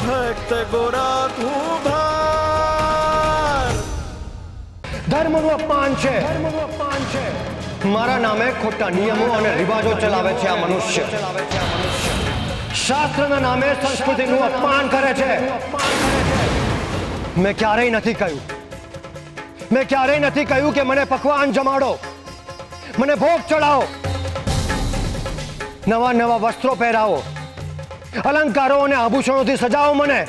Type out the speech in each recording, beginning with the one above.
ભક્ત ગોરા કુંભાર. ધર્મનું અપમાન છે, ધર્મનું અપમાન છે. મારા નામે ખોટા નિયમો અને રિવાજો ચલાવે છે આ મનુષ્ય. શાસ્ત્રના નામે સંસ્કૃતિનું અપમાન કરે છે. મેં ક્યારેય નથી કહ્યું કે મને પકવાન જમાડો, મને ભોગ ચડાવો, નવા નવા વસ્ત્રો પહેરાવો, અલંકારો અને આભૂષણોથી સજાવો મને.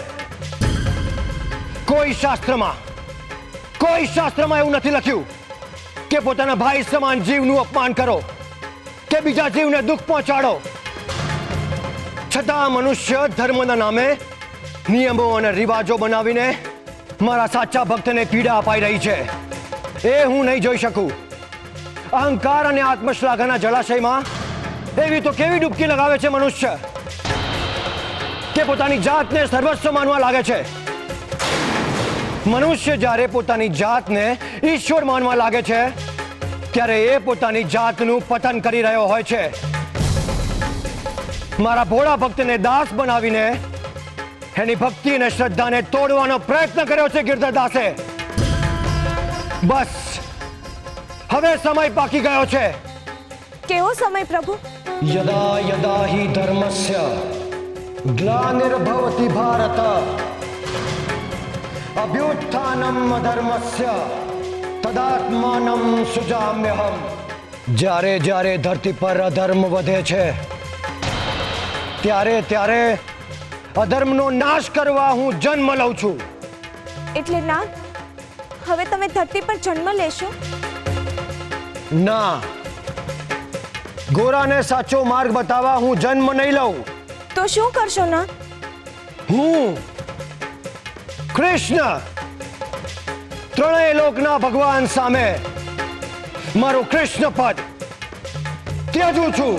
કોઈ શાસ્ત્રમાં એવું નથી લખ્યું કે પોતાના ભાઈ સમાન જીવનું અપમાન કરો કે બીજા જીવને દુઃખ પહોંચાડો. છતાં મનુષ્ય ધર્મના નામે નિયમો અને રિવાજો બનાવીને મારા સાચા ભક્તને પીડા અપાઈ રહી છે. એ હું નહીં જોઈ શકું. અહંકાર અને આત્મશ્લાઘાના જળાશયમાં એવી તો કેવી ડૂબકી લગાવે છે મનુષ્ય કે પોતાની જાતને સર્વસ્વ માનવા લાગે છે. મનુષ્ય જ્યારે પોતાની જાતને ઈશ્વર માનવા લાગે છે ત્યારે એ પોતાની જાતનું પતન કરી રહ્યો હોય છે. મારા ભોળા ભક્તને દાસ બનાવીને એની ભક્તિ અને શ્રદ્ધાને તોડવાનો પ્રયત્ન કર્યો છે ગિરધરદાસે. બસ હવે સમય પાકી ગયો છે. કેવો સમય પ્રભુ? યદા યદા હિ ધર્મસ્ય ગ્લાનિર્ભવતિ ભારત અભ્યુત્થાનમ અધર્મસ્ય તદાત્માનમ સુજામ્યહમ. જ્યારે જ્યારે ધરતી પર અધર્મ વધે છે ત્યારે ત્યારે અધર્મનો નાશ કરવા હું જન્મ લઉં છું. એટલે નાગ, હવે તમે ધરતી પર જન્મ લેશો? ના, ગોરાને સાચો માર્ગ બતાવવા હું જન્મ નહીં લઉં. તો શું કરશો નાગ? હું કૃષ્ણ ત્રણેય લોકના ભગવાન સામે મારું કૃષ્ણ પદ ત્યજું છું.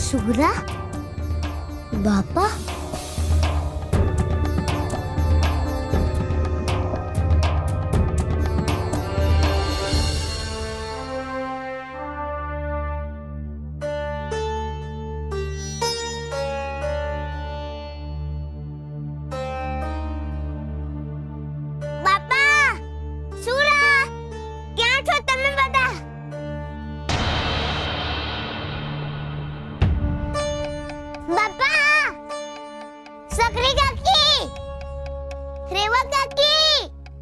સુરા બાપા, બાપા, સુરા, ક્યાં છો તમે બધા? બાપા, સકરી કાકી, રેવા કાકી,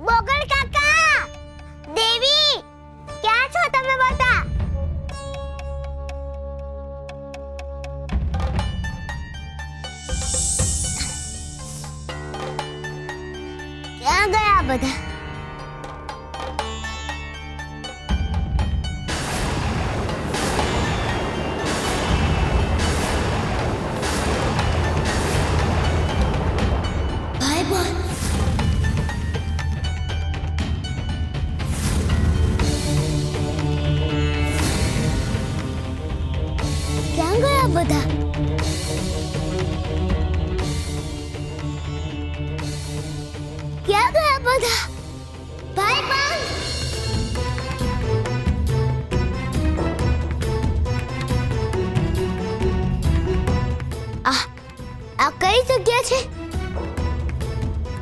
બોગડ કાકા, દેવી, ક્યાં છો તમે બધા? ક્યાં ગયા બધા? ક્યાં ગયા બધા? ક્યાં ગયા બધા? ભાઈ બંધ, આ કઈ જગ્યા છે?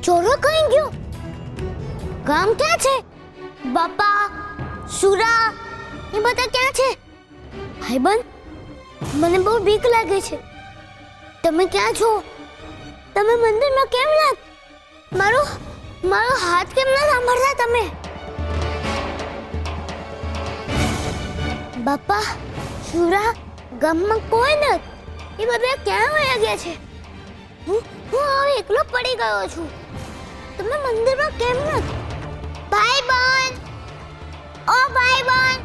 ચોરો કઈ ગયો? ગામ ક્યાં છે? બાપા, સુરા, એ બધા ક્યાં છે? ભાઈબંધ, મને બહુ બીક લાગે છે. તમે ક્યાં છો? તમે મંદિરમાં કેમ ના? મારો હાથ કેમ ના સાંભળતા તમે? બાપા, સુરા, ગામમાં કોઈ નથી. એ બધા ક્યાં વયા ગયા છે? હું હવે એકલો પડી ગયો છું. તમે મંદિરમાં કેમ નથી? ભાઈબંધ, ઓ ભાઈબંધ,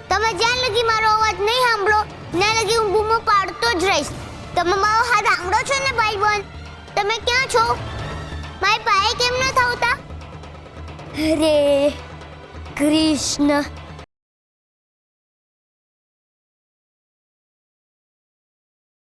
તમે જ્યાં લગી મારો અવાજ તમે મારો હાથ આંગળો છો ને ભાઈબંધ. તમે ક્યાં છો? મારી પાસે કેમ ન થાવતા? અરે કૃષ્ણ,